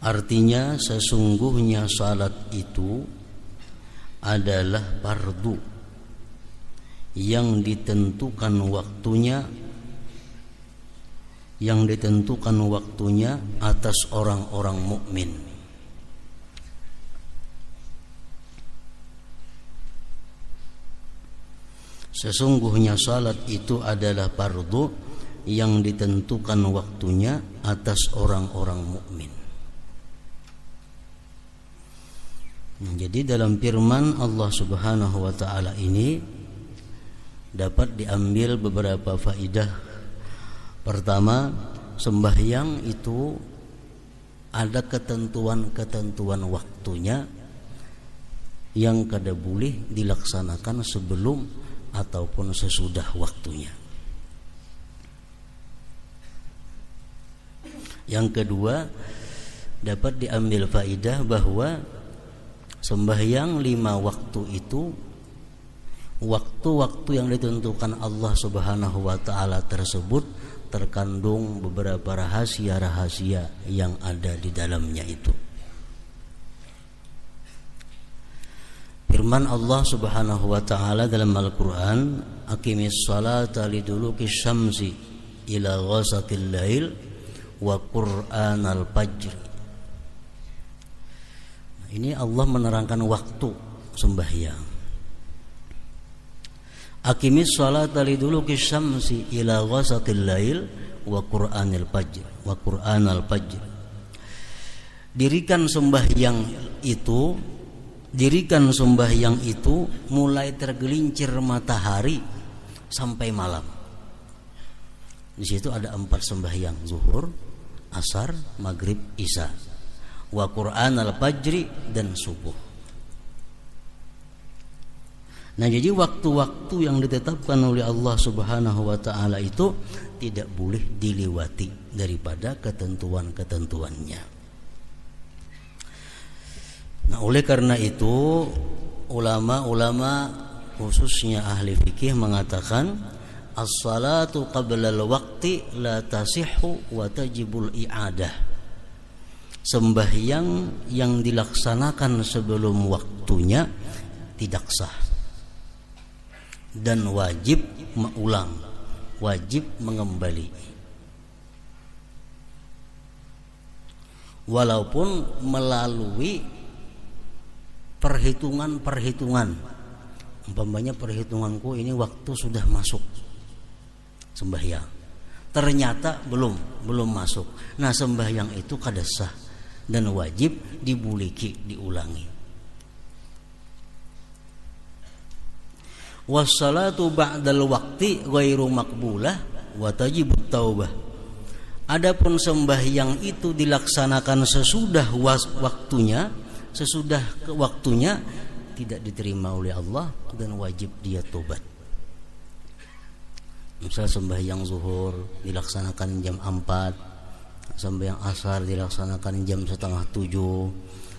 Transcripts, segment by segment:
Artinya sesungguhnya salat itu adalah fardu yang ditentukan waktunya atas orang-orang mukmin. Sesungguhnya salat itu adalah fardu yang ditentukan waktunya atas orang-orang mukmin. Jadi dalam firman Allah Subhanahu wa taala ini dapat diambil beberapa faidah. Pertama, sembahyang itu ada ketentuan-ketentuan waktunya yang kada boleh dilaksanakan sebelum ataupun sesudah waktunya. Yang kedua, dapat diambil faidah bahwa sembahyang 5 waktu itu waktu-waktu yang ditentukan Allah Subhanahu wa taala tersebut terkandung beberapa rahasia-rahasia yang ada di dalamnya itu. Firman Allah Subhanahu wa taala dalam Al-Qur'an, "Aqimis salata liduluki syamsi ila ghasaqil lail wa qur'anal fajr." Ini Allah menerangkan waktu sembahyang. Aqimis salata liduluki syamsi ila ghasaqil lail wa qur'anil fajr. Dirikan sembahyang itu mulai tergelincir matahari sampai malam. Di situ ada 4 sembahyang: zuhur, asar, maghrib, isya. Wa Qur'an al-fajri, dan subuh. Nah, jadi waktu-waktu yang ditetapkan oleh Allah Subhanahu wa taala itu tidak boleh dilewati daripada ketentuan-ketentuannya. Nah, oleh karena itu ulama-ulama khususnya ahli fikih mengatakan as-salatu qabla al-waqti la tasihhu wa tajibul i'adah. Sembahyang yang dilaksanakan sebelum waktunya tidak sah dan wajib mengulang, wajib mengembali. Walaupun melalui perhitungan, umpamanya perhitunganku ini waktu sudah masuk sembahyang, ternyata belum masuk. Nah, sembahyang itu kada sah dan wajib diulangi. Wassalatu ba'dal waqti ghairu maqbulah wa tajibut taubah. Adapun sembahyang itu dilaksanakan sesudah waktunya tidak diterima oleh Allah dan wajib dia tobat. Misal sembahyang zuhur dilaksanakan jam 4, sembahyang asar dilaksanakan jam 6:30,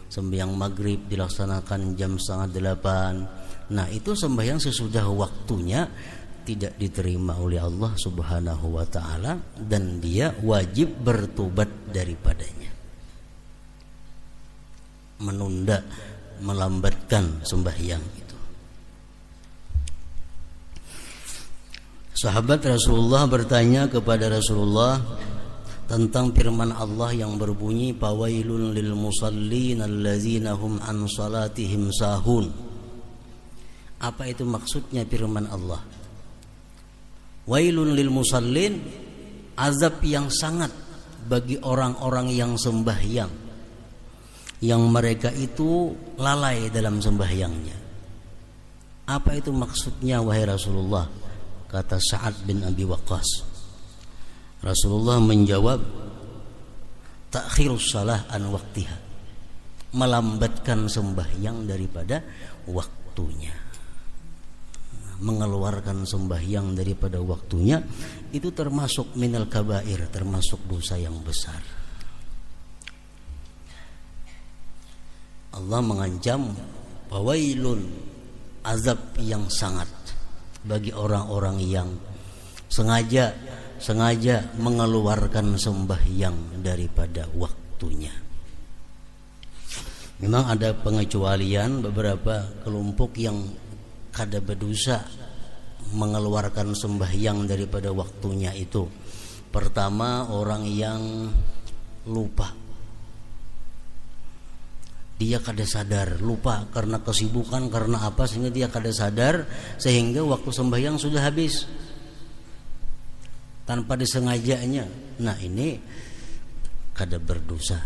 sembahyang maghrib dilaksanakan jam 7:30. Nah, itu sembahyang sesudah waktunya tidak diterima oleh Allah Subhanahu wa taala dan dia wajib bertobat daripadanya. Menunda, melambatkan sembahyang itu. Sahabat Rasulullah bertanya kepada Rasulullah tentang firman Allah yang berbunyi fawailun lil musallin allazina hum an salatihim sahun. Apa itu maksudnya firman Allah? Wailun lil musallin, azab yang sangat bagi orang-orang yang sembahyang, yang mereka itu lalai dalam sembahyangnya. Apa itu maksudnya wahai Rasulullah? Kata Sa'ad bin Abi Waqqas. Rasulullah menjawab, ta'khirus salah an waqtiha, melambatkan sembahyang daripada waktunya. Mengeluarkan sembahyang daripada waktunya itu termasuk minal kabair, termasuk dosa yang besar. Allah mengancam fawailun, azab yang sangat bagi orang-orang yang sengaja mengeluarkan sembahyang daripada waktunya. Memang ada pengecualian beberapa kelompok yang kada berdosa mengeluarkan sembahyang daripada waktunya itu. Pertama, orang yang lupa. Dia kada sadar, lupa karena kesibukan, karena apa, sehingga dia kada sadar, sehingga waktu sembahyang sudah habis tanpa disengajanya. Nah, ini kada berdosa.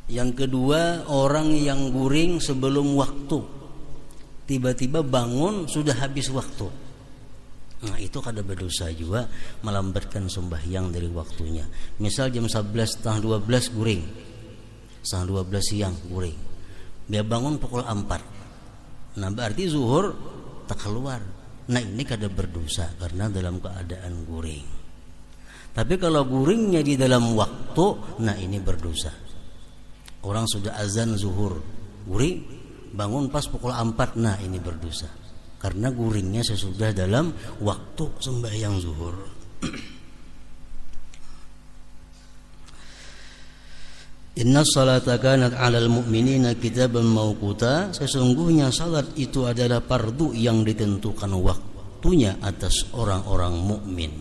Yang kedua, orang yang guring sebelum waktu, tiba-tiba bangun sudah habis waktu. Nah, itu kada berdosa juga, melambatkan sembahyang dari waktunya. Misal jam 11:30 guring, 11:30 siang guring, dia bangun pukul 4. Nah, berarti zuhur tak keluar. Nah, ini kada berdosa karena dalam keadaan guring. Tapi kalau guringnya di dalam waktu, nah ini berdosa. Orang sudah azan zuhur, guring, bangun pas pukul 4, nah ini berdosa karena guringnya sesudah dalam waktu sembahyang zuhur. Inna salata kanat 'alal mu'minina kitaban mawquta, sesungguhnya salat itu adalah fardu yang ditentukan waktunya atas orang-orang mukmin.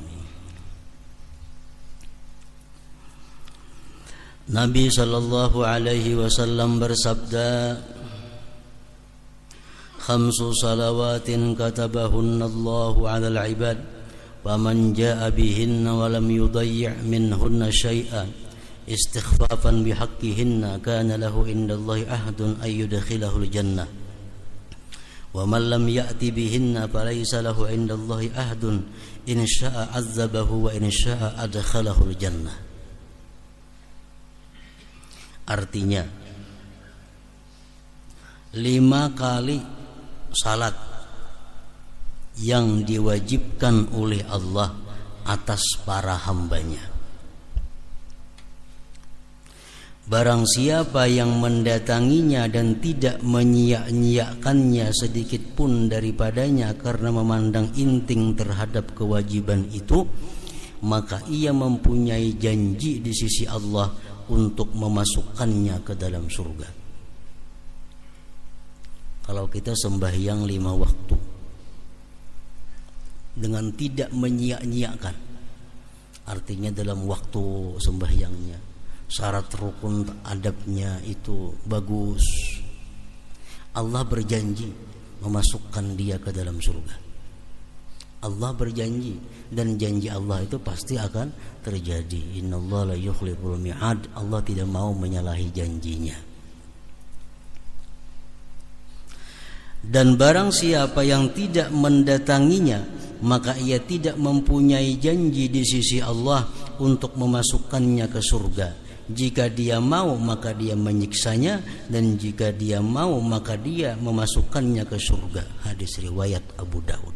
Nabi sallallahu alaihi wasallam bersabda, "Khamsu salawatin katabahunna Allahu 'alal 'ibad, wa man jaa'a bihinna wa lam yudayyi' minhunna syai'an istighfafan bihaqqihinna kana lahu indallahi ahdun ay yudkhilahul jannah. Wa man lam ya'ti bihinna falaysa lahu indallahi ahdun in syaa'a 'azzabahu wa in syaa'a adkhalahul jannah." Artinya 5 kali salat yang diwajibkan oleh Allah atas para hambanya. Barang siapa yang mendatanginya dan tidak menyia-nyiakannya sedikit pun daripadanya karena memandang inting terhadap kewajiban itu, maka ia mempunyai janji di sisi Allah untuk memasukkannya ke dalam surga. Kalau kita sembahyang 5 waktu dengan tidak menyia-nyiakan, artinya dalam waktu sembahyangnya syarat rukun adabnya itu bagus, Allah berjanji memasukkan dia ke dalam surga. Allah berjanji, dan janji Allah itu pasti akan terjadi. Innallaha la yukhliful mi'ad, Allah tidak mau menyalahi janjinya. Dan barang siapa yang tidak mendatanginya, maka ia tidak mempunyai janji di sisi Allah untuk memasukkannya ke surga. Jika dia mau, maka dia menyiksanya, dan jika dia mau, maka dia memasukkannya ke surga. Hadis riwayat Abu Daud.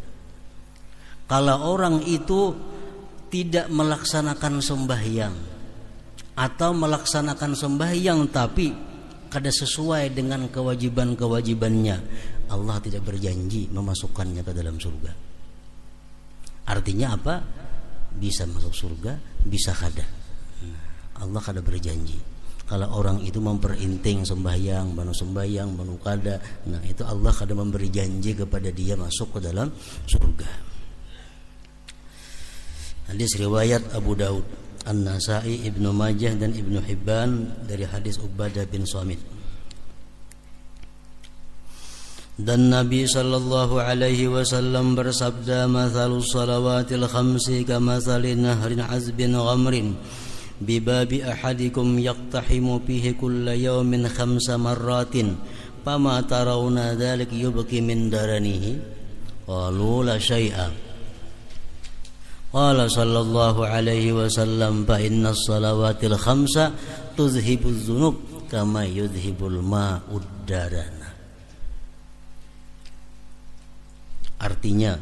Kalau orang itu tidak melaksanakan sembahyang atau melaksanakan sembahyang tapi kada sesuai dengan kewajiban-kewajibannya, Allah tidak berjanji memasukkannya ke dalam surga. Artinya apa? Bisa masuk surga, bisa kada. Allah kada berjanji. Kalau orang itu memperinting sembahyang, banu kada, nah itu Allah kada memberi janji kepada dia masuk ke dalam surga. Hadis riwayat Abu Daud, An-Nasa'i, Ibnu Majah dan Ibnu Hibban dari hadis Ubadah bin Samit. Dan Nabi sallallahu alaihi wasallam bersabda, "Mathalus salawatil khamsi kamathali nahrin azbin ghamrin bi babi ahadikum yaqtahimu fihi kulla yawmin 5 marratin fama tarawna dzalik yubqi min daranihi qalu la syai'a." Qala sallallahu alaihi wasallam, fa inna salawatil khamsa tuzhibuz dzunub kama yudhibul ma'ud darana. Artinya,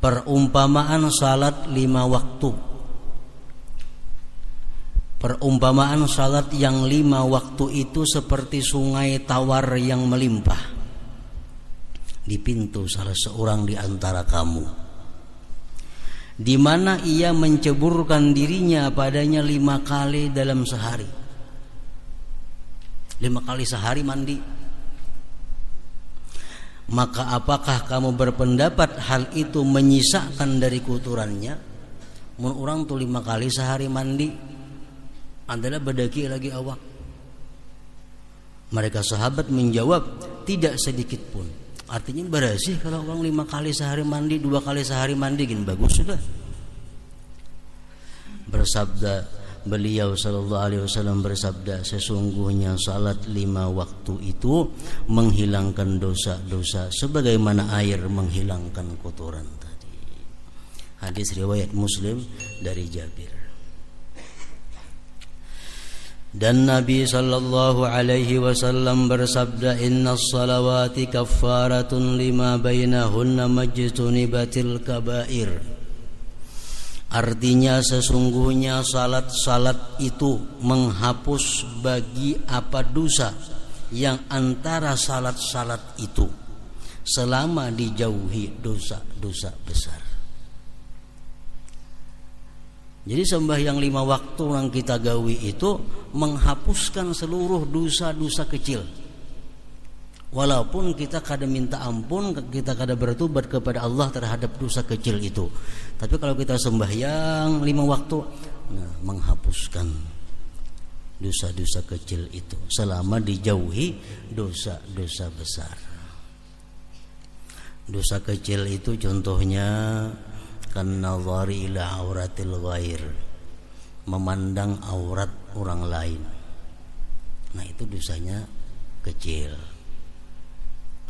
perumpamaan salat 5 waktu, perumpamaan salat yang 5 waktu itu seperti sungai tawar yang melimpah di pintu salah seorang di antara kamu, di mana ia menceburkan dirinya padanya 5 kali dalam sehari. 5 kali sehari mandi. Maka apakah kamu berpendapat hal itu menyisakan dari kotorannya? Mun orang tuh 5 kali sehari mandi adalah bedaki lagi awak. Mereka sahabat menjawab, tidak sedikit pun. Artinya bersih kalau orang 5 kali sehari mandi, 2 kali sehari mandi, gini bagus sudah. Bersabda beliau sallallahu alaihi wasallam bersabda, sesungguhnya salat 5 waktu itu menghilangkan dosa-dosa sebagaimana air menghilangkan kotoran tadi. Hadis riwayat Muslim dari Jabir. Dan Nabi sallallahu alaihi wasallam bersabda, innas salawati kaffaratun lima bainahunna majtunibatil kabair. Artinya sesungguhnya salat-salat itu menghapus bagi apa dosa yang antara salat-salat itu selama dijauhi dosa-dosa besar. Jadi sembahyang 5 waktu yang kita gawi itu menghapuskan seluruh dosa-dosa kecil. Walaupun kita kada minta ampun, kita kada bertobat kepada Allah terhadap dosa kecil itu. Tapi kalau kita sembahyang 5 waktu, menghapuskan dosa-dosa kecil itu selama dijauhi dosa-dosa besar. Dosa kecil itu contohnya kan-nazari ila auratil ghair, memandang aurat orang lain. Nah, itu dosanya kecil.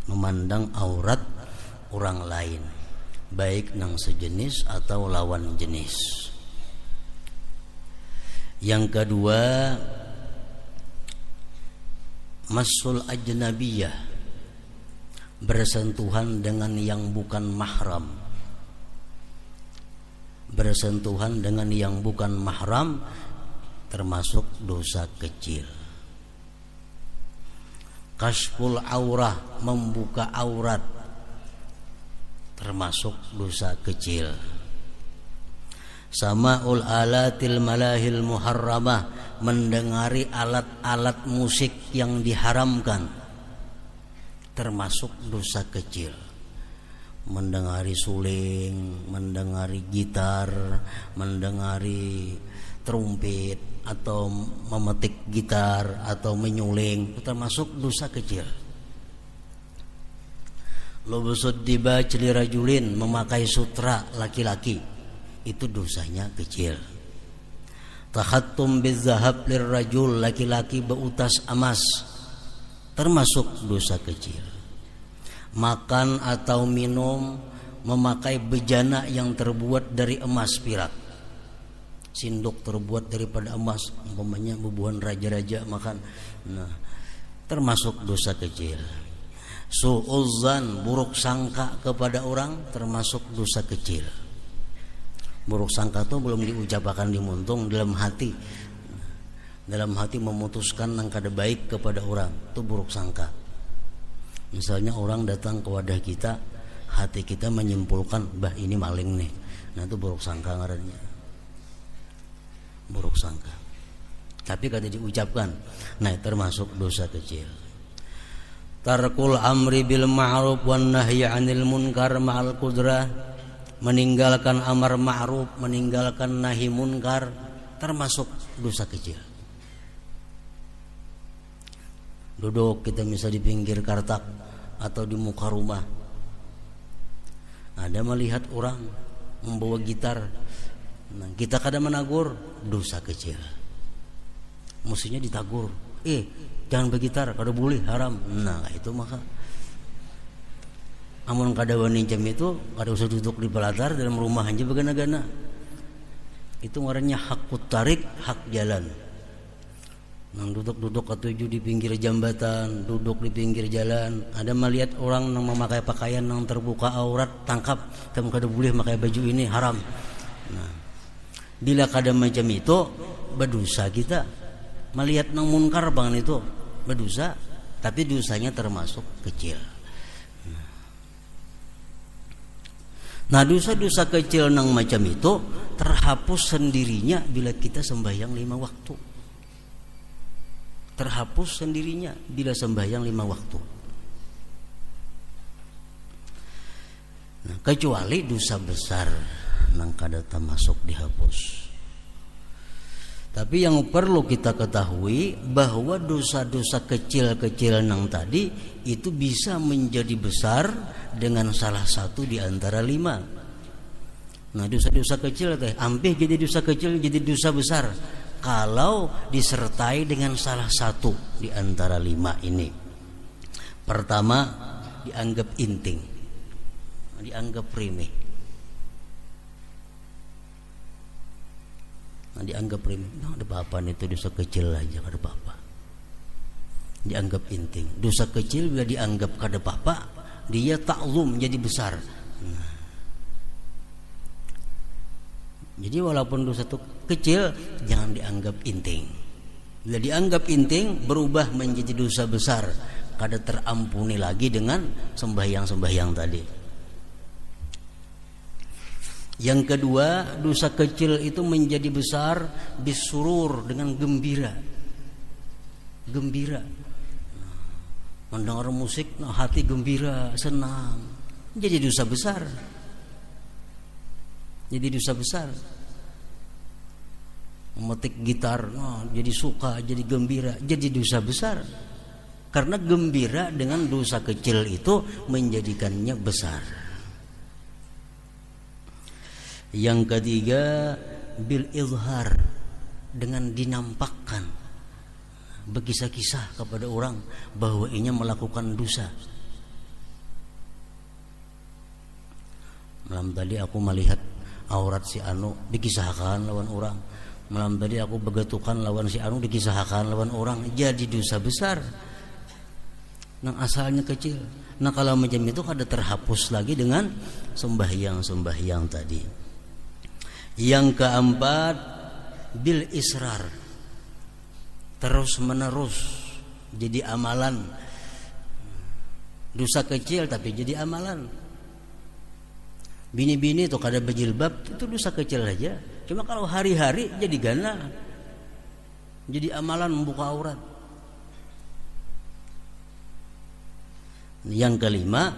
Memandang aurat orang lain, baik nang sejenis atau lawan jenis. Yang kedua, masul ajnabiyah, bersentuhan dengan yang bukan mahram. Bersentuhan dengan yang bukan mahram termasuk dosa kecil. Kasful aurah, membuka aurat, termasuk dosa kecil. Sama'ul alatil malahil muharramah, mendengari alat-alat musik yang diharamkan, termasuk dosa kecil. Mendengari suling, mendengari gitar, mendengari trompet, atau memetik gitar, atau menyuling, itu termasuk dosa kecil. Lubusud dibaj lirajulin, memakai sutra laki-laki, itu dosanya kecil. Takhattum bizahab lirrajul, laki-laki beutas emas, termasuk dosa kecil. Makan atau minum memakai bejana yang terbuat dari emas perak, sindok terbuat daripada emas, umpamanya bubuhan raja-raja makan, nah termasuk dosa kecil. Su'uzzan, buruk sangka kepada orang, termasuk dosa kecil. Buruk sangka itu belum diucapkan di muntung, dalam hati memutuskan yang kada baik kepada orang, itu buruk sangka. Misalnya orang datang ke wadah kita, hati kita menyimpulkan, bah ini maling nih, nah itu buruk sangka ngarannya. Buruk sangka, tapi kada diucapkan, nah termasuk dosa kecil. Tarkul amri bil ma'ruf wan nahyi 'anil munkar ma'al qudrah, meninggalkan amar ma'ruf, meninggalkan nahi munkar, termasuk dosa kecil. Duduk kita misal di pinggir kartak atau di muka rumah, ada melihat orang membawa gitar, nah, kita kadang menagur, dosa kecil. Mestinya ditagur, jangan bergitar, kada boleh, haram. Nah itu maka amun kada wani jam itu, kada usah duduk di pelatar dalam rumah aja begana-gana. Itu ngarannya hakut tarik, hak jalan. Nang duduk-duduk ketujuh di pinggir jambatan, duduk di pinggir jalan, ada melihat orang yang memakai pakaian yang terbuka aurat, tangkap, kamu kada boleh pakai baju ini, haram. Nah, bila kada macam itu, berdosa kita. Melihat nang munkar bangan itu, berdosa, tapi dosanya termasuk kecil. Nah, dosa-dosa kecil nang macam itu terhapus sendirinya bila kita sembahyang 5 waktu. terhapus sendirinya bila sembahyang 5 waktu. Nah, kecuali dosa besar nang kada termasuk dihapus. Tapi yang perlu kita ketahui bahwa dosa-dosa kecil-kecil nang tadi itu bisa menjadi besar dengan salah satu di antara 5. Nah, dosa-dosa kecil teh ampih jadi dosa kecil jadi dosa besar kalau disertai dengan salah satu di antara 5 ini. Pertama, dianggap inting, dianggap remeh. Nah, dianggap remeh, ada apa-apa itu dosa kecil aja, ada apa-apa. Dianggap inting. Dosa kecil bila dianggap kada apa-apa, dia taklum jadi besar. Nah. Jadi walaupun dosa itu kecil, jangan dianggap inting. Bila dianggap inting, berubah menjadi dosa besar, kada terampuni lagi dengan sembahyang-sembahyang tadi. Yang kedua, dosa kecil itu menjadi besar bisurur, dengan gembira. Gembira. Mendengar musik, hati gembira, senang. Jadi dosa besar. Jadi dosa besar. Memetik gitar, jadi suka, jadi gembira, jadi dosa besar. Karena gembira dengan dosa kecil itu menjadikannya besar. Yang ketiga, bil izhar, dengan dinampakkan, berkisah-kisah kepada orang bahwa ia melakukan dosa. Malam tadi aku melihat aurat si anu, dikisahkan lawan orang. Malam tadi aku begetukan lawan si anu, dikisahkan lawan orang. Jadi dosa besar. Nang asalnya kecil. Nah, kalau macam itu kada terhapus lagi dengan sembahyang-sembahyang tadi. Yang keempat, bil israr, terus menerus jadi amalan. Dosa kecil tapi jadi amalan. Bini-bini itu kada berjilbab itu dosa kecil aja. Cuma kalau hari-hari jadi gana, jadi amalan membuka aurat. Yang kelima,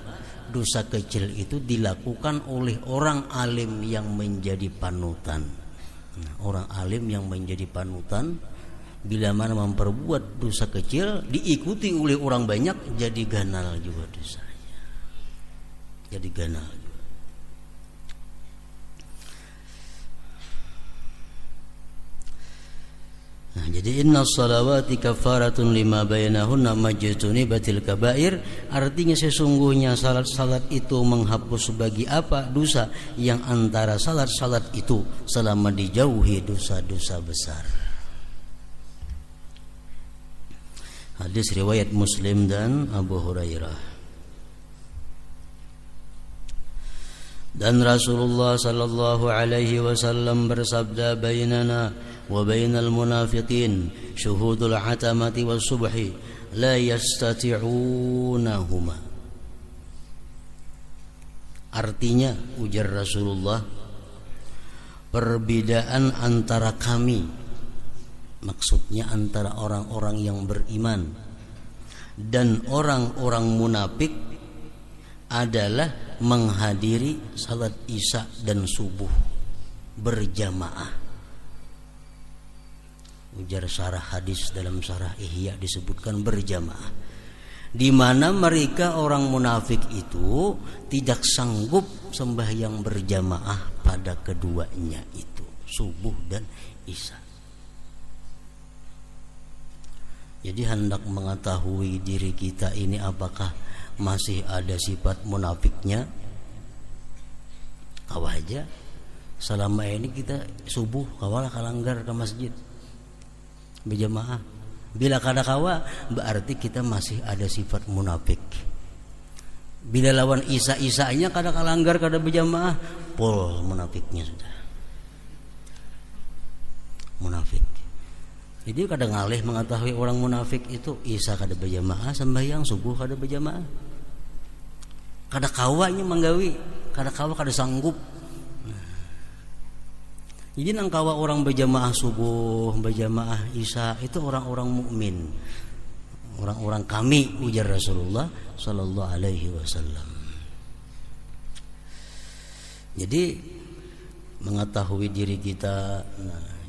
dosa kecil itu dilakukan oleh orang alim yang menjadi panutan. Nah, orang alim yang menjadi panutan bila mana memperbuat dosa kecil diikuti oleh orang banyak, jadi ganal juga dosanya. Jadi ganal juga. Nah, jadi inna salawati kafaratun lima bainahunna majtuni batil kabair, artinya sesungguhnya salat-salat itu menghapus bagi apa dosa yang antara salat-salat itu selama dijauhi dosa-dosa besar. Hadis riwayat Muslim dan Abu Hurairah. Dan Rasulullah sallallahu alaihi wasallam bersabda, bainana wa bainal munafiqin syuhudul atamati was subhi la yastati'unahuma. Artinya, ujar Rasulullah, perbedaan antara kami, maksudnya antara orang-orang yang beriman dan orang-orang munafik, adalah menghadiri salat isya dan subuh berjamaah. Ujar syarah hadis dalam syarah Ihya disebutkan berjamaah, di mana mereka orang munafik itu tidak sanggup sembahyang berjamaah pada keduanya itu, subuh dan isya. Jadi hendak mengetahui diri kita ini apakah masih ada sifat munafiknya, kawah aja selama ini kita subuh kawalah kalanggar ke masjid berjamaah. Bila kada kawa berarti kita masih ada sifat munafik. Bila lawan isa-isanya kada kalanggar kada berjamaah, pol munafiknya sudah munafik. Jadi kadang ngalih mengetahui orang munafik itu isya kada berjamaah, sembahyang subuh kada berjamaah. Kada kawanya menggawi, kada kawa kada sanggup. Jadi nangkawa orang berjamaah subuh, berjamaah isya itu orang-orang mukmin, orang-orang kami, ujar Rasulullah sallallahu alaihi wasallam. Jadi mengetahui diri kita,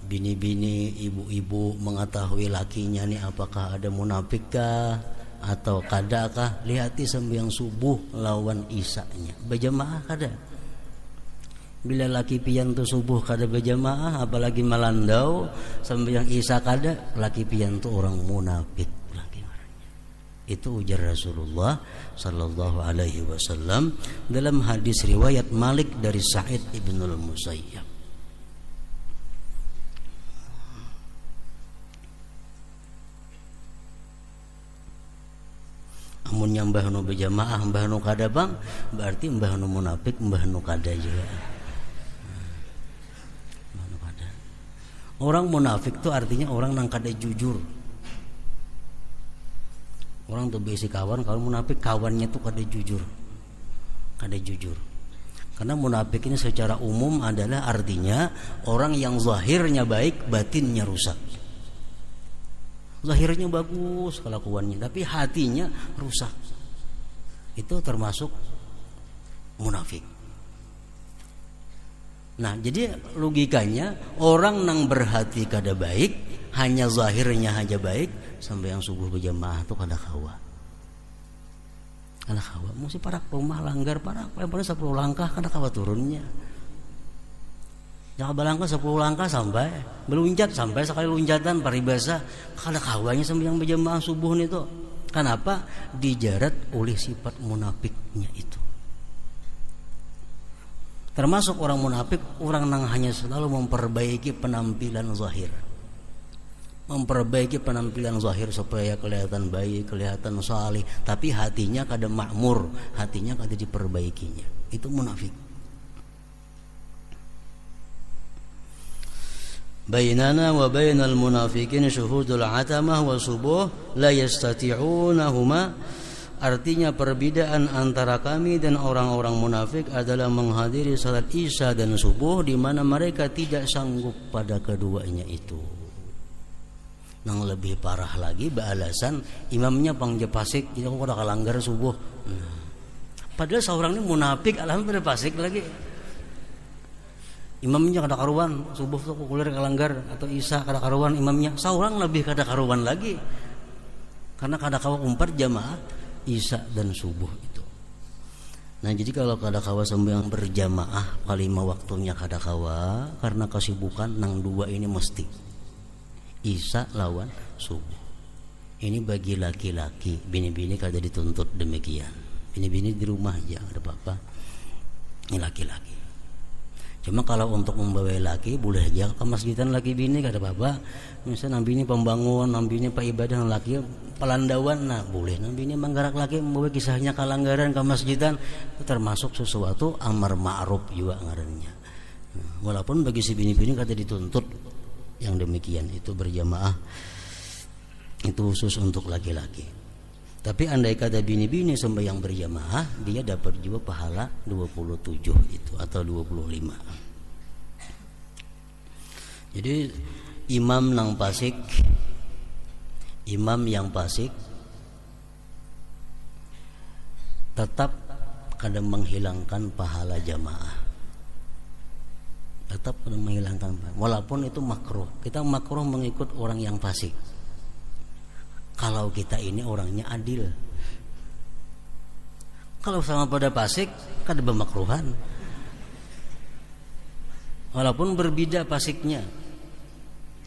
bini-bini, ibu-ibu mengetahui lakinya nih apakah ada munafikkah atau kadakah, lihati sembahyang subuh lawan isya-nya berjamaah kada. Bila laki pian tu subuh kada berjamaah, apalagi malandau sembahyang isya kada, laki pian tu orang munafik laki orangnya. Itu ujar Rasulullah sallallahu alaihi wasallam dalam hadis riwayat Malik dari Sa'id ibnul Musayyab. Amun yang mbah nu berjamaah mbah nu kada bang, berarti mbah nu munafik mbah nu kada juga. Orang munafik itu artinya orang nang kada jujur. Orang tuh besi kawan, kalau munafik kawannya tuh kada jujur. Kada jujur. Karena munafik ini secara umum adalah artinya orang yang zahirnya baik, batinnya rusak. Zahirnya bagus kelakuannya, tapi hatinya rusak. Itu termasuk munafik. Nah, jadi logikanya orang nang berhati kada baik, hanya zahirnya aja baik, sampai yang subuh berjamaah itu kada kawa. Kada kawa, mesti parak rumah langgar parak, paling 10 langkah kada kawa turunnya. Jangan balangkah 10 langkah sampai meluncat sampai sekali loncatan paribasa kada kawanya sampai yang berjamaah subuh itu. Kenapa? Dijarat oleh sifat munafiknya itu. Termasuk orang munafik, orang yang hanya selalu memperbaiki penampilan zahir. Memperbaiki penampilan zahir supaya kelihatan baik, kelihatan salih, tapi hatinya kada makmur, hatinya kada diperbaikinya. Itu munafik. Bainana wa bainal munafiqin syuhudul atamah wa subuh la yastati'unahuma. Artinya perbedaan antara kami dan orang-orang munafik adalah menghadiri salat isya dan subuh di mana mereka tidak sanggup pada keduanya itu. Yang lebih parah lagi beralasan imamnya pangje pasik, jadi aku kada kalanggar subuh. Padahal seorang ini munafik alhamdulillah pasik lagi. Imamnya kada karuan, subuh tuh kuliah kalanggar atau isya kada karuan imamnya. Seorang lebih kada karuan lagi. Karena kada kawa umpat jamaah isya dan subuh itu. Nah, jadi kalau kada kawa sembahyang berjamaah kalima waktunya kada kawa karena kesibukan nang dua ini mesti isya lawan subuh. Ini bagi laki-laki, bini-bini kada dituntut demikian. Bini-bini di rumah aja ada apa-apa. Ini laki-laki. Cuma kalau untuk membawa laki boleh aja ke masjidan laki bini kada apa-apa. Misalnya bini pembangun, bini pak ibadah, laki pelandawan, nah boleh. Bini manggarak laki membawa kisahnya kalanggaran ke masjidan, itu termasuk sesuatu amar ma'ruf juga ngarannya. Nah, walaupun bagi si bini-bini kada dituntut yang demikian itu berjamaah, itu khusus untuk laki-laki. Tapi andai kata bini-bini sembahyang berjamaah, dia dapat juga pahala 27 itu atau 25. Jadi imam yang fasik tetap kadang menghilangkan pahala jamaah. Tetap kadang menghilangkan pahala. Walaupun itu makruh. Kita makruh mengikut orang yang fasik. Kalau kita ini orangnya adil. Kalau sama pada fasik kada bermakruhan. Walaupun berbeda fasiknya,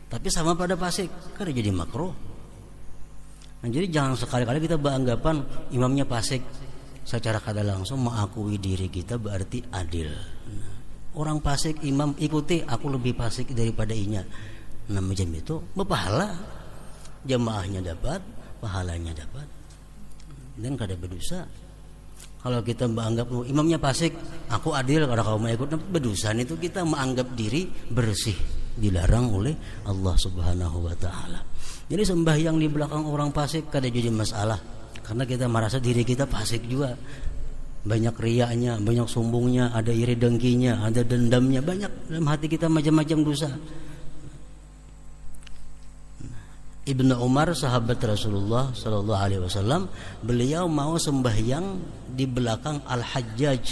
tapi sama pada fasik kada jadi makruh. Nah, jadi jangan sekali-kali kita beranggapan imamnya fasik secara kada langsung mengakui diri kita berarti adil. Nah, orang fasik imam ikuti, aku lebih fasik daripada inya. Nah, macam itu berpahala. Jamaahnya dapat, pahalanya dapat, dan kada berdosa. Kalau kita menganggap imamnya fasik, aku adil, kada kau mau ikut, berdosa. Itu kita menganggap diri bersih, dilarang oleh Allah Subhanahu wa taala. Jadi sembahyang di belakang orang fasik kada jadi masalah, karena kita merasa diri kita fasik juga. banyak riyanya, banyak sombongnya, ada iri dengkinya, ada dendamnya, banyak dalam hati kita macam-macam dosa. Ibnu Umar sahabat Rasulullah sallallahu alaihi wasallam, beliau mau sembahyang di belakang Al-Hajjaj.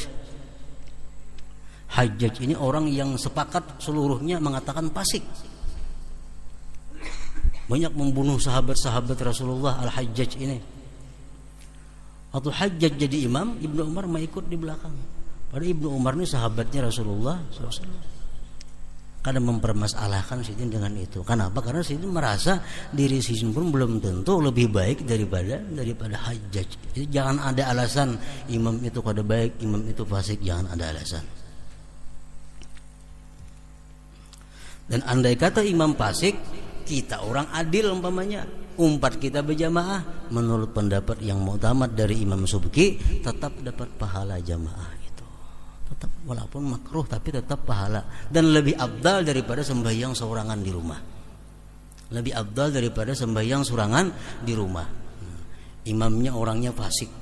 Hajjaj ini orang yang sepakat seluruhnya mengatakan fasik. Banyak membunuh sahabat-sahabat Rasulullah Al-Hajjaj ini. Waktu Hajjaj jadi imam, Ibnu Umar mau ikut di belakang. Padahal Ibnu Umar ini sahabatnya Rasulullah SAW. Kadang mempermasalahkan Sidin dengan itu. Kenapa? Karena Sidin merasa diri Sidin pun belum tentu lebih baik daripada Hajjaj. Jadi jangan ada alasan imam itu kada baik, imam itu fasik, jangan ada alasan. Dan andai kata imam fasik, kita orang adil umpamanya, umpat kita berjamaah, menurut pendapat yang muktamad dari Imam Subki, tetap dapat pahala jamaah itu. Tetap walaupun makruh tapi tetap pahala, dan lebih afdal daripada sembahyang seorangan di rumah. Lebih afdal daripada sembahyang seorangan di rumah. Imamnya orangnya fasik,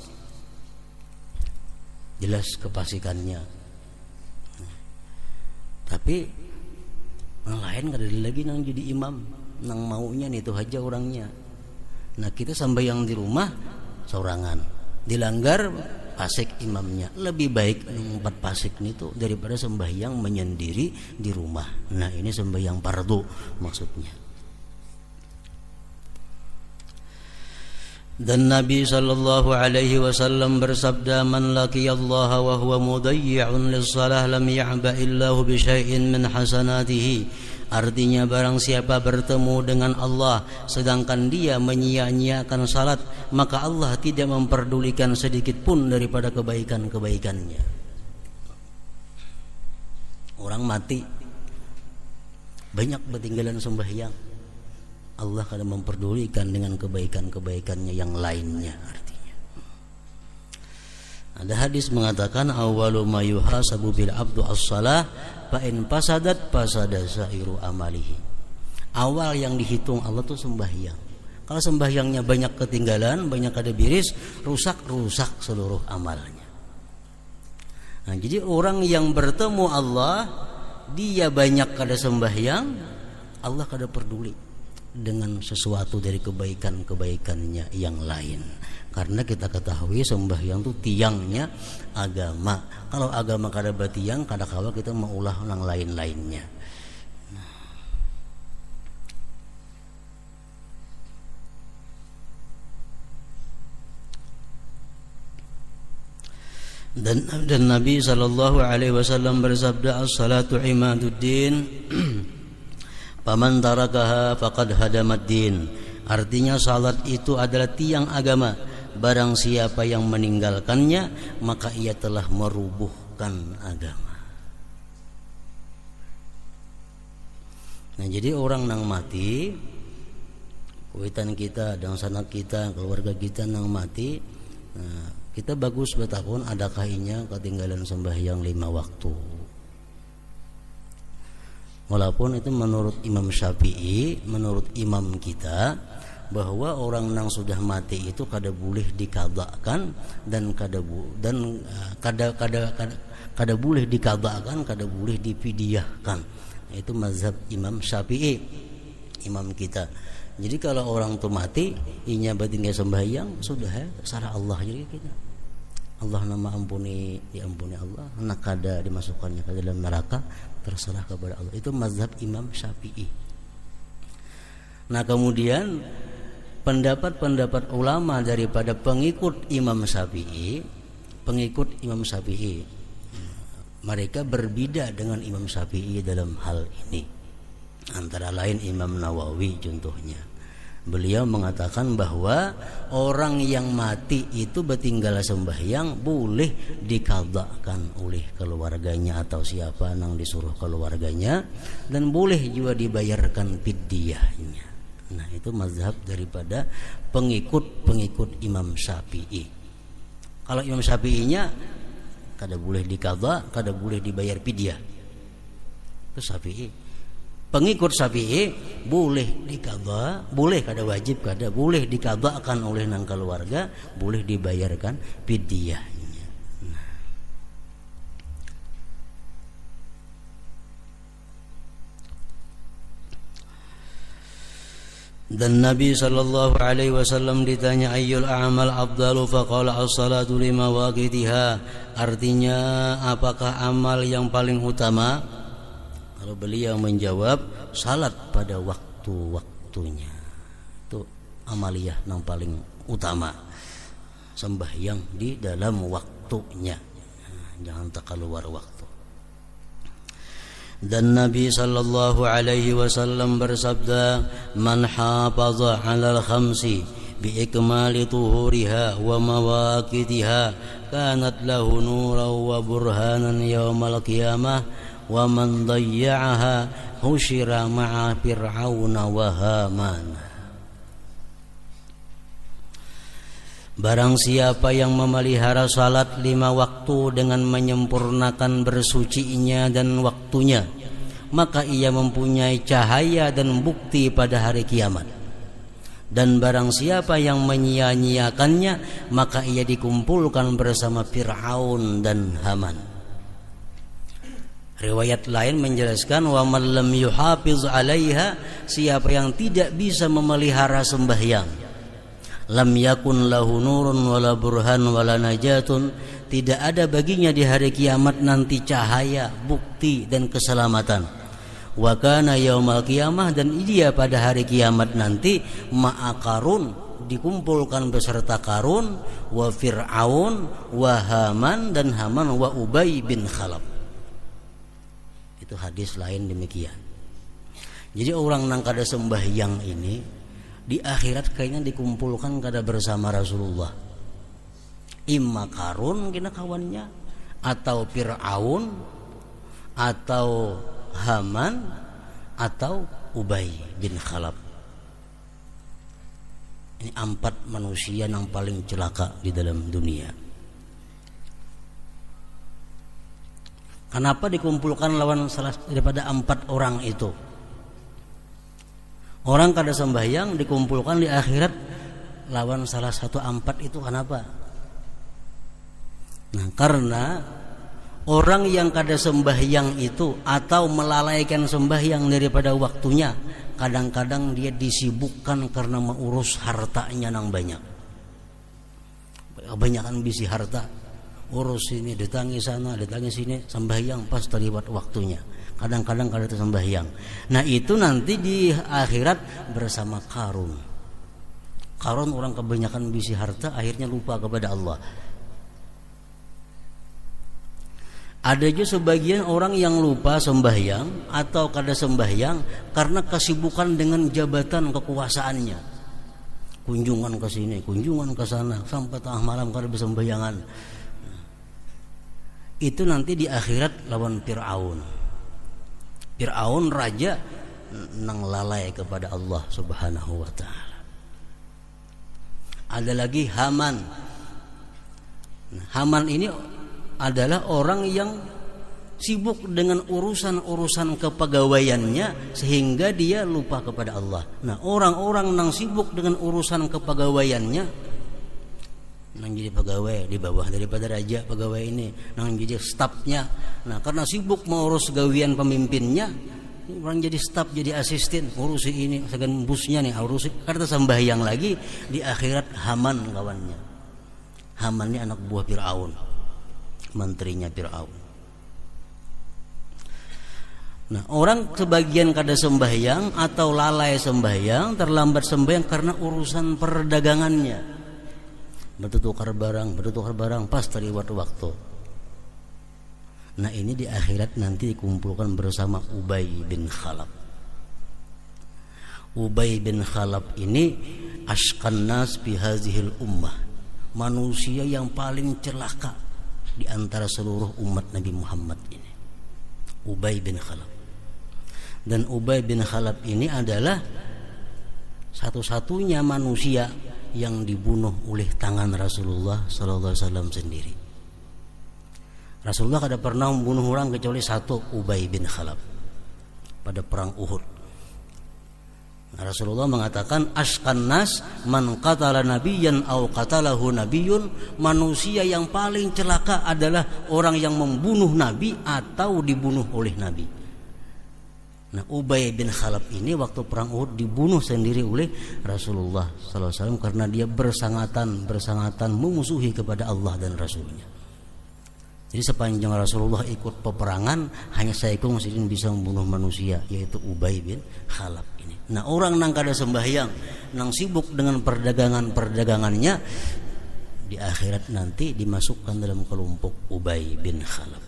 jelas kefasikannya. Tapi yang lain kada lagi nang jadi imam, nang maunya itu aja orangnya. Nah kita sembahyang di rumah seorangan, dilanggar fasik imamnya. Lebih baik empat fasik itu daripada sembahyang menyendiri di rumah. Nah ini sembahyang fardu maksudnya. Dan Nabi sallallahu alaihi wasallam bersabda, man laqiyallaha wa huwa mudayyi'un lis-shalah lam ya'ba illahu bi syai'in min hasanatihi. Artinya barang siapa bertemu dengan Allah sedangkan dia menyia-nyiakan salat, maka Allah tidak memperdulikan sedikit pun daripada kebaikan-kebaikannya. Orang mati banyak ketinggalan sembahyang, Allah akan memperdulikan dengan kebaikan-kebaikannya yang lainnya. Artinya ada hadis mengatakan, awwalu ma yuhasabu bil abdu as-shalah fa in fasadat fasada sairu amalihi. Awal yang dihitung Allah tuh sembahyang. Kalau sembahyangnya banyak ketinggalan, banyak ada biris, rusak seluruh amalnya. Nah, jadi orang yang bertemu Allah, dia banyak kada sembahyang, Allah kada peduli dengan sesuatu dari kebaikan-kebaikannya yang lain. Karena kita ketahui sembahyang itu tiangnya agama. Kalau agama kada batiang, kada kawa kita maulah yang lain-lainnya. Dan Nabi sallallahu alaihi wasallam bersabda, as-salatu imaduddin faman tarakaha faqad hadamad din. Artinya salat itu adalah tiang agama. Barang siapa yang meninggalkannya, maka ia telah merubuhkan agama. Nah, jadi orang nang mati, kuitan kita dan sanak kita, keluarga kita nang mati, nah, kita bagus bertakun adakah inya ketinggalan sembahyang 5 waktu. Walaupun itu menurut Imam Syafi'i, menurut imam kita, bahwa orang yang sudah mati itu kada boleh dikadakan dan kada boleh dikadakan, kada boleh difidyahkan. Itu mazhab Imam Syafi'i, imam kita. Jadi kalau orang itu mati, inya batinnya sembahyang, sudah salah Allah jadi kita. Allah nama ampuni, diampuni Allah, nak kada dimasukkannya ke dalam neraka, terserah kepada Allah. Itu mazhab Imam Syafi'i. Nah, kemudian pendapat-pendapat ulama daripada pengikut Imam Syafi'i, mereka berbeda dengan Imam Syafi'i dalam hal ini. Antara lain Imam Nawawi contohnya. Beliau mengatakan bahwa orang yang mati itu bertinggal sembahyang boleh dikadakan oleh keluarganya atau siapa yang disuruh keluarganya, dan boleh juga dibayarkan fidyahnya. Nah, itu mazhab daripada pengikut Imam Syafi'i. Kalau Imam Syafi'inya kada boleh dikada, kada boleh dibayar fidyah. Itu Syafi'i. Pengikut Syafi'i boleh dikada, boleh kada wajib, kada boleh dikadakan oleh nang keluarga, boleh dibayarkan fidyahnya. Nah, Dan Nabi sallallahu alaihi wasallam ditanya ayyul a'mal afdalu faqala as-salatu lima waqitiha, artinya apakah amal yang paling utama? Lalu beliau menjawab salat pada waktu-waktunya. Itu amaliyah yang paling utama, sembahyang di dalam waktunya, jangan terkeluar waktu. Dan Nabi sallallahu alaihi wasallam bersabda, man hafaza 'alal khamsi bi ikmali tuhuriha wa mawaqitiha kanat lahu nuran wa burhanan yaumal qiyamah wa man dayya'aha husyira ma'a fir'auna wa haman. Barang siapa yang memelihara salat 5 waktu dengan menyempurnakan bersucinya dan waktunya, maka ia mempunyai cahaya dan bukti pada hari kiamat. Dan barang siapa yang menyia-nyiakannya, maka ia dikumpulkan bersama Fir'aun dan Haman. Riwayat lain menjelaskan, wa man lam yuhafiz 'alaiha, siapa yang tidak bisa memelihara sembahyang, lam yakun lahu nurun wala burhan wala najatun, tidak ada baginya di hari kiamat nanti cahaya, bukti dan keselamatan. Wa kana yaumal qiyamah, dan dia pada hari kiamat nanti ma'a Qarun, dikumpulkan beserta Qarun, wa Fir'aun wa Haman, dan Haman, wa Ubay bin Khalaf. Itu hadis lain demikian. Jadi orang nang kada sembahyang ini di akhirat kayaknya dikumpulkan kada bersama Rasulullah. Imma Qarun kena kawannya, atau Fir'aun, atau Haman, atau Ubay bin Khalaf. Ini 4 manusia yang paling celaka di dalam dunia. Kenapa dikumpulkan lawan salah daripada 4 orang itu? Orang kada sembahyang dikumpulkan di akhirat lawan salah satu 4 itu, kenapa? Nah, karena orang yang kada sembahyang itu atau melalaikan sembahyang daripada waktunya, kadang-kadang dia disibukkan karena mengurus hartanya yang banyak. Kebanyakan bisi harta, urus ini, datangi sana, datangi sini, sembahyang pas terlibat waktunya. Kadang-kadang kada sembahyang. Nah, itu nanti di akhirat bersama Qarun. Qarun orang kebanyakan bisi harta, akhirnya lupa kepada Allah. Ada juga sebagian orang yang lupa sembahyang atau kada sembahyang karena kesibukan dengan jabatan kekuasaannya. Kunjungan ke sini, kunjungan ke sana, sampai tengah malam kada bisa sembahyangan. Itu nanti di akhirat lawan Fir'aun. Fir'aun raja nang lalai kepada Allah Subhanahu wa ta'ala. Ada lagi Haman. Haman ini adalah orang yang sibuk dengan urusan-urusan kepegawaiannya sehingga dia lupa kepada Allah. Nah, orang-orang nang sibuk dengan urusan kepegawaiannya, nang jadi pegawai di bawah daripada raja, pegawai ini nang jadi stafnya. Nah, karena sibuk mengurus gawian pemimpinnya, orang jadi staf, jadi asisten, urusi ini, segan busnya nih, urusi karena sembahyang lagi. Di akhirat Haman kawannya. Haman ini anak buah Fir'aun, menterinya Fir'aun. Nah, orang sebagian kada sembahyang atau lalai sembahyang, terlambat sembahyang karena urusan perdagangannya. Bertukar barang pas terlibat waktu. Nah, ini di akhirat nanti dikumpulkan bersama Ubay bin Khalaf. Ubay bin Khalaf ini asqan nas fi hazihil ummah, manusia yang paling celaka di antara seluruh umat Nabi Muhammad ini. Ubay bin Khalaf. Dan Ubay bin Khalaf ini adalah satu-satunya manusia yang dibunuh oleh tangan Rasulullah sallallahu alaihi wasallam sendiri. Rasulullah kada pernah membunuh orang kecuali satu, Ubay bin Khalaf pada perang Uhud. Rasulullah mengatakan asqan nas man qatala nabiyyan aw qatalahu nabiyyun, manusia yang paling celaka adalah orang yang membunuh nabi atau dibunuh oleh nabi. Nah, Ubay bin Khalaf ini waktu perang Uhud dibunuh sendiri oleh Rasulullah SAW karena dia bersangatan memusuhi kepada Allah dan Rasulnya. Jadi sepanjang Rasulullah ikut peperangan, hanya seekor muslimin bisa membunuh manusia, yaitu Ubay bin Khalaf ini. Nah, orang nang kada sembahyang, nang sibuk dengan perdagangannya, di akhirat nanti dimasukkan dalam kelompok Ubay bin Khalaf.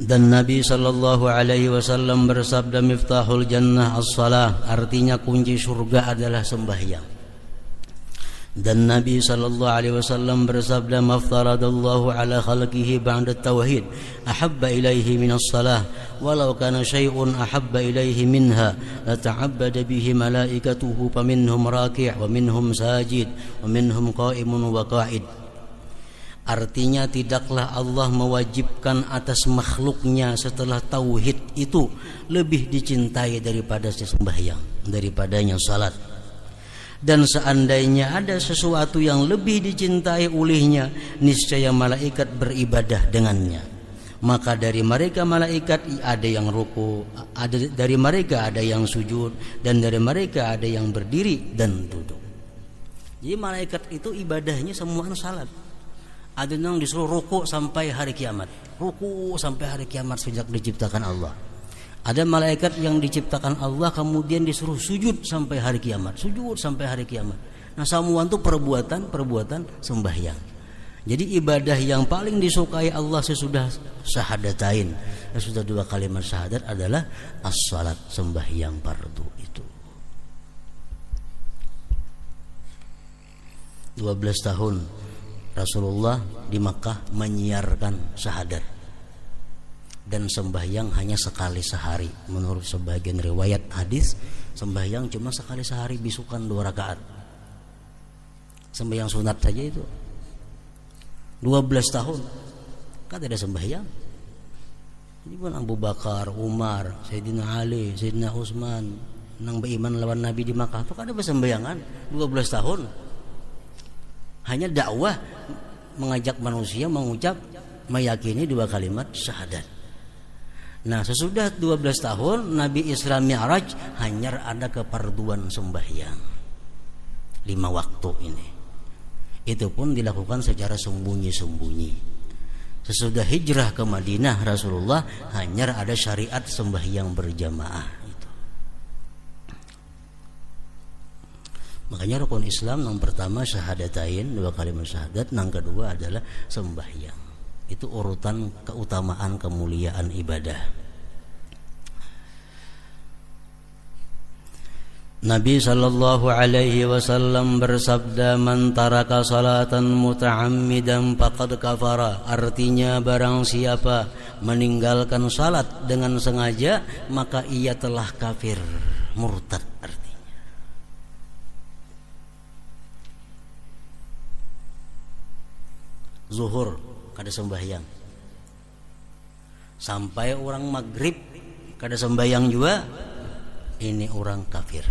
Dan Nabi sallallahu alaihi wasallam bersabda, miftahul jannah as-salah, artinya kunci surga adalah sembahyang. Dan Nabi sallallahu alaihi wasallam bersabda, maftaradallahu ala khalqihi ba'da tauhid ahabba ilaihi min as-salah walau kana syai'un ahabba ilaihi minha la ta'abbada bihi malaikatuhu faminhum raki' wa minhum sajid wa minhum qa'imun wa qa'id. Artinya tidaklah Allah mewajibkan atas makhluknya setelah tauhid itu lebih dicintai daripada sembahyang, daripadanya salat. Dan seandainya ada sesuatu yang lebih dicintai olehnya, niscaya malaikat beribadah dengannya. Maka dari mereka malaikat ada yang ruku, dari mereka ada yang sujud, dan dari mereka ada yang berdiri dan duduk. Jadi malaikat itu ibadahnya semua salat. Ada yang disuruh ruku sampai hari kiamat, ruku sampai hari kiamat sejak diciptakan Allah. Ada malaikat yang diciptakan Allah kemudian disuruh sujud sampai hari kiamat, sujud sampai hari kiamat. Nah, semua itu perbuatan sembahyang. Jadi ibadah yang paling disukai Allah sesudah syahadatain, sesudah 2 kalimat syahadat adalah as-salat, sembahyang fardu itu. 12 tahun Rasulullah di Makkah menyiarkan syahadat, dan sembahyang hanya sekali sehari. Menurut sebagian riwayat hadis, sembahyang cuma sekali sehari, bisukan 2 rakaat. Sembahyang sunat saja itu 12 tahun kan ada sembahyang. Jadi pun Abu Bakar, Umar, Sayyidina Ali, Sayyidina Utsman nang beriman lawan Nabi di Makkah itu kan ada sembayangan 12 tahun. Hanya dakwah, mengajak manusia mengucap, meyakini 2 kalimat syahadat. Nah, sesudah 12 tahun Nabi Isra Mi'raj, hanya ada keparduan sembahyang 5 waktu ini. Itu pun dilakukan secara sembunyi-sembunyi. Sesudah hijrah ke Madinah Rasulullah, hanya ada syariat sembahyang berjamaah. Makanya rukun Islam yang pertama syahadatain, 2 kalimat syahadat, yang kedua adalah sembahyang. Itu urutan keutamaan kemuliaan ibadah. Nabi sallallahu alaihi wasallam bersabda, man taraka salatan muta'ammidan faqad kafara. Artinya barang siapa meninggalkan salat dengan sengaja, maka ia telah kafir, murtad artinya. Zuhur kada sembahyang, sampai orang maghrib kada sembahyang juga, ini orang kafir.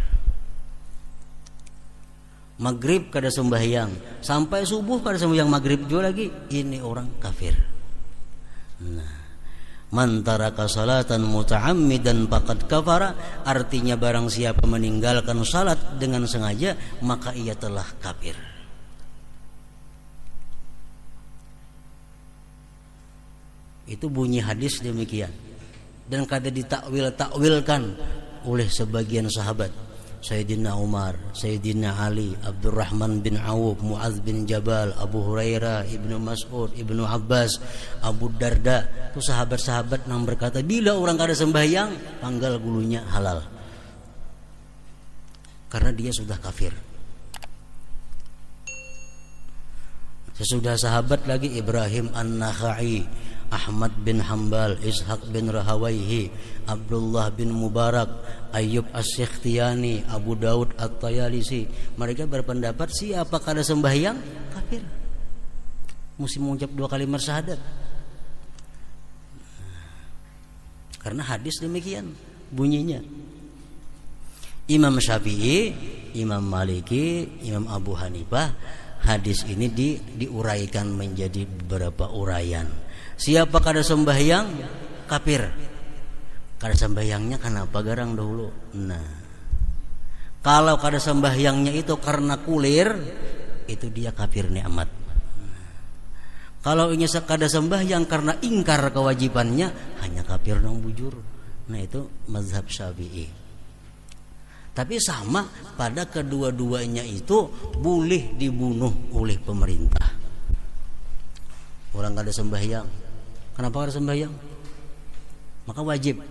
Maghrib kada sembahyang, sampai subuh kada sembahyang maghrib juga lagi, ini orang kafir. Nah, man taraka salatan muta'ammidan faqad kafara, artinya barang siapa meninggalkan salat dengan sengaja, maka ia telah kafir. Itu bunyi hadis demikian, dan kada ditakwil-takwilkan oleh sebagian sahabat. Sayyidina Umar, Sayyidina Ali, Abdurrahman bin Auf, Mu'adz bin Jabal, Abu Hurairah, Ibnu Mas'ud, Ibnu Abbas, Abu Darda. Itu sahabat-sahabat yang berkata, bila orang kada sembahyang, panggal gulunya halal, karena dia sudah kafir. Sesudah sahabat lagi Ibrahim An-Nakhai, Ahmad bin Hanbal, Ishaq bin Rahawayhi, Abdullah bin Mubarak, Ayyub As-Sikhtiyani, Abu Daud At-Tayalisi. Mereka berpendapat siapa kada sembahyang kafir, mesti mengucap 2 kalimat syahadat. Karena hadis demikian bunyinya. Imam Syafi'i, Imam Maliki, Imam Abu Hanifah, hadis ini diuraikan menjadi beberapa uraian. Siapa kada sembahyang kafir. Kada sembahyangnya kenapa garang dahulu. Nah, kalau kada sembahyangnya itu karena kulir, itu dia kafir nikmat. Kalau ini kada sembahyang karena ingkar kewajibannya, hanya kafir nang bujur. Nah, itu mazhab Syafi'i. Tapi sama pada kedua-duanya itu boleh dibunuh oleh pemerintah. Orang kada sembahyang, kenapa kada sembahyang? Maka wajib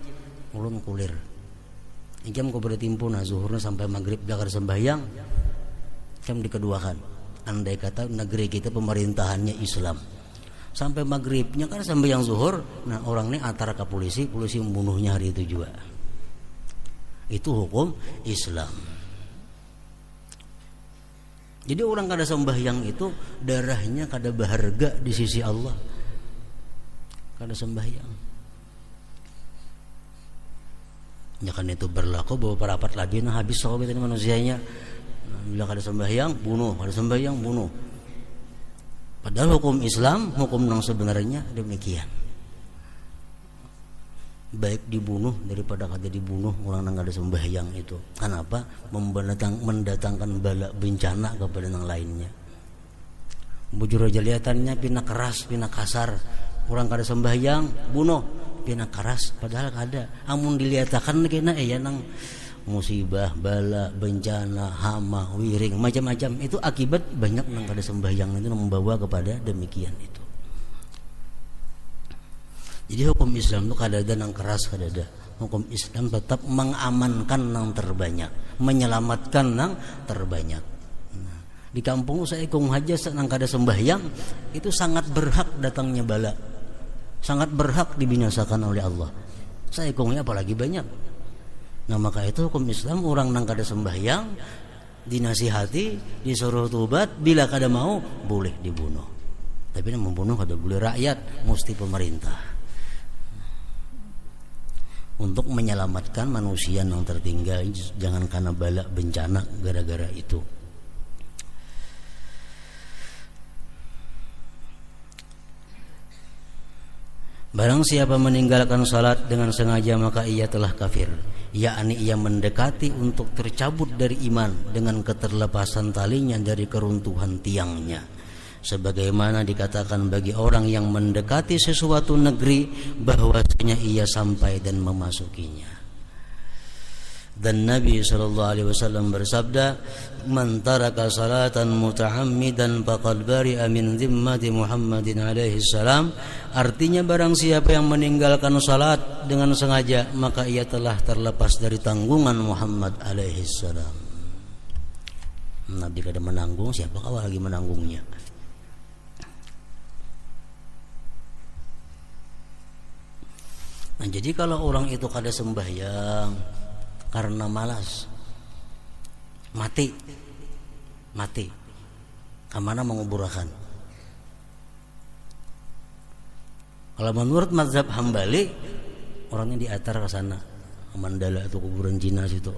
ulun kulir. Jam kau bertimpu nah zuhurnya sampai maghrib dia kada sembahyang, jam dikeduakan. Andai kata negeri kita pemerintahannya Islam, sampai maghribnya kan sembahyang zuhur, nah orang ini antara ke polisi membunuhnya hari itu juga. Itu hukum Islam. Jadi orang kada sembahyang itu darahnya kada berharga di sisi Allah. Kada sembahyang. Ya kan itu berlaku bahwa parapat lagi nah habis sahabat ini manusianya. Bila kada sembahyang bunuh, kada sembahyang bunuh. Padahal hukum Islam, hukum yang sebenarnya demikian. Baik dibunuh daripada kada dibunuh orang yang kada sembahyang itu. Kenapa? Mendatangkan bala bencana kepada yang lainnya. Bujur aja lihatannya pina keras, pina kasar. Orang kada sembahyang bunuh, pina keras padahal kada. Amun diliatakan kena ya nang musibah, bala, bencana, hama, wiring, macam-macam itu akibat banyak nang kada sembahyang itu membawa kepada demikian itu. Jadi hukum Islam itu kada ada nang keras, kada ada. Hukum Islam tetap mengamankan nang terbanyak, menyelamatkan nang terbanyak. Nah, di kampung saya kong haja nang kada sembahyang itu sangat berhak datangnya bala, sangat berhak dibinasakan oleh Allah. Saya kongnya apalagi banyak. Nah maka itu hukum Islam orang nang kada sembahyang dinasihati, disuruh tobat, bila kada mau boleh dibunuh. Tapi yang membunuh kada boleh rakyat, mesti pemerintah. Untuk menyelamatkan manusia yang tertinggal, jangan karena bala bencana gara-gara itu. Barang siapa meninggalkan salat dengan sengaja maka ia telah kafir, yakni ia mendekati untuk tercabut dari iman dengan keterlepasan talinya dari keruntuhan tiangnya. Sebagaimana dikatakan bagi orang yang mendekati sesuatu negeri bahwasanya ia sampai dan memasukinya. Dan Nabi SAW bersabda, "Man taraka salatan muta'ammidan faqad bari'a min dhimmati Muhammadin alaihi salam." Artinya barang siapa yang meninggalkan salat dengan sengaja maka ia telah terlepas dari tanggungan Muhammad alaihi salam. Nabi kada menanggung, siapa kau lagi menanggungnya? Nah, jadi kalau orang itu kada sembahyang karena malas, mati kemana menguburakan? Kalau menurut mazhab Hambali orangnya diatar ke sana, Mandala itu kuburan jinas itu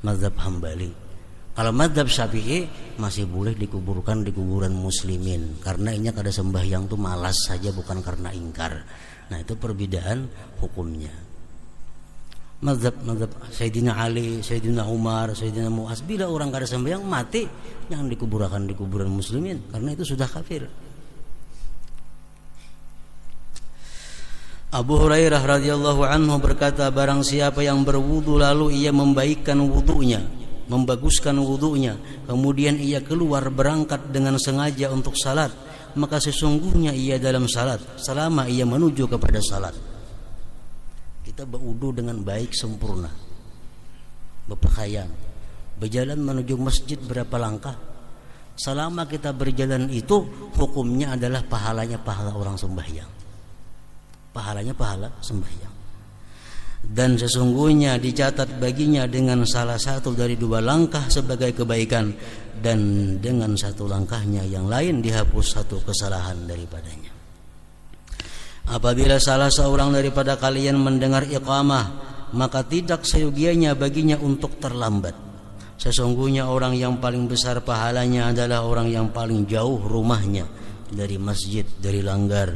mazhab Hambali. Kalau mazhab Syafi'i masih boleh dikuburkan di kuburan muslimin karena ini kada sembahyang tuh malas saja, bukan karena ingkar. Nah itu perbedaan hukumnya. Mazhab Sayyidina Ali, Sayyidina Umar, Sayyidina Mu'az, bila orang kada sembahyang mati, jangan dikuburkan di kuburan muslimin karena itu sudah kafir. Abu Hurairah radhiyallahu anhu berkata, barang siapa yang berwudu lalu ia membaikkan wudunya, membaguskan wudunya, kemudian ia keluar berangkat dengan sengaja untuk salat, maka sesungguhnya ia dalam salat selama ia menuju kepada salat. Kita berwudu dengan baik sempurna, berpakaian, berjalan menuju masjid berapa langkah. Selama kita berjalan itu hukumnya adalah pahalanya pahala orang sembahyang, pahalanya pahala sembahyang. Dan sesungguhnya dicatat baginya dengan salah satu dari dua langkah sebagai kebaikan, dan dengan satu langkahnya yang lain dihapus satu kesalahan daripadanya. Apabila salah seorang daripada kalian mendengar iqamah, maka tidak seyogianya baginya untuk terlambat. Sesungguhnya orang yang paling besar pahalanya adalah orang yang paling jauh rumahnya dari masjid, dari langgar.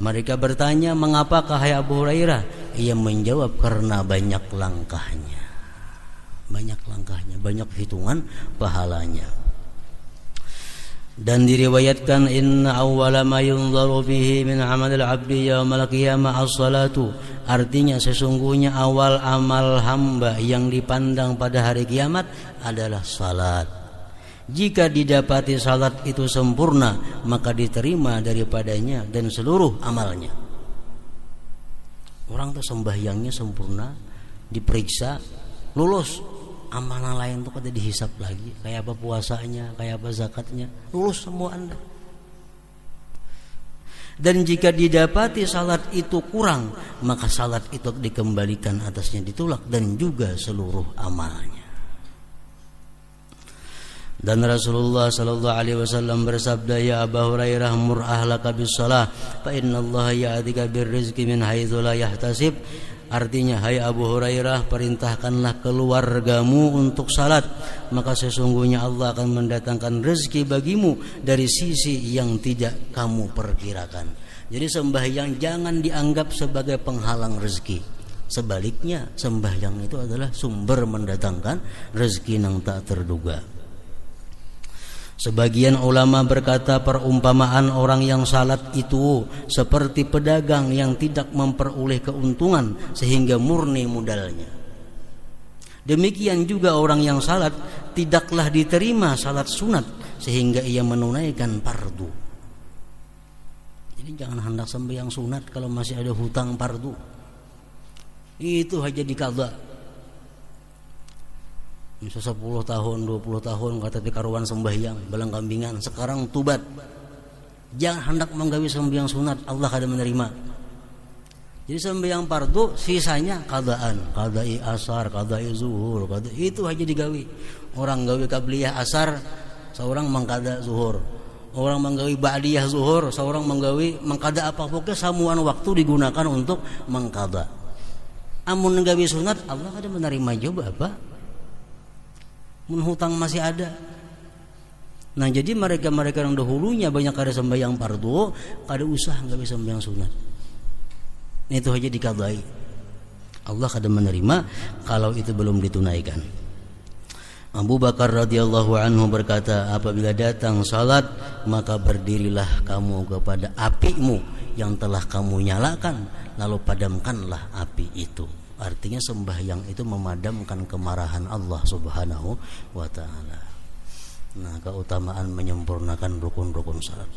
Mereka bertanya, "Mengapakah hai Abu Hurairah?" Ia menjawab, "Karena banyak langkahnya." Banyak langkahnya, banyak hitungan pahalanya. Dan diriwayatkan, "Inna awwala ma yunzaru bihi min amalil 'abdi yaumal qiyamah as-salatu." Artinya sesungguhnya awal amal hamba yang dipandang pada hari kiamat adalah salat. Jika didapati salat itu sempurna, maka diterima daripadanya dan seluruh amalnya. Orang tuh sembahyangnya sempurna, diperiksa, lulus. Amalan lain tuh kada dihisap lagi, kayak apa puasanya, kayak apa zakatnya, lulus semua Anda. Dan jika didapati salat itu kurang, maka salat itu dikembalikan atasnya, ditolak, dan juga seluruh amalnya. Dan Rasulullah sallallahu alaihi wasallam bersabda, "Ya Abu Hurairah, mur ahlaka bis shalah, fa innallaha ya'tika birrizqi min haitsu la yahtasib." Artinya, hai Abu Hurairah, perintahkanlah keluargamu untuk salat, maka sesungguhnya Allah akan mendatangkan rezeki bagimu dari sisi yang tidak kamu perkirakan. Jadi sembahyang jangan dianggap sebagai penghalang rezeki. Sebaliknya, sembahyang itu adalah sumber mendatangkan rezeki yang tak terduga. Sebagian ulama berkata perumpamaan orang yang salat itu seperti pedagang yang tidak memperoleh keuntungan sehingga murni modalnya. Demikian juga orang yang salat tidaklah diterima salat sunat sehingga ia menunaikan fardu. Jadi jangan hendak sembahyang sunat kalau masih ada hutang fardu. Itu aja dikagak. Bisa 10 tahun, 20 tahun kata karuan sembahyang, belang kambingan, sekarang tubat. Jangan hendak menggawi sembahyang sunat, Allah kada menerima. Jadi sembahyang fardu sisanya qadaan, qadai asar, qadai zuhur, itu aja digawi. Orang gawi qabliyah asar, seorang mengqada zuhur. Orang menggawi ba'diyah zuhur, seorang mengqada apa pokoknya samuan waktu digunakan untuk mengqada. Amun gawi sunat, Allah kada menerima juga apa? Menghutang masih ada. Nah, jadi mereka-mereka yang dahulunya banyak kada sembahyang fardu, kada usah enggak bisa sembahyang sunat. Itu aja dikadai. Allah kada menerima kalau itu belum ditunaikan. Abu Bakar radhiyallahu anhu berkata, apabila datang salat, maka berdirilah kamu kepada apimu yang telah kamu nyalakan, lalu padamkanlah api itu. Artinya sembahyang itu memadamkan kemarahan Allah Subhanahu wa ta'ala. Nah, keutamaan menyempurnakan rukun-rukun salat.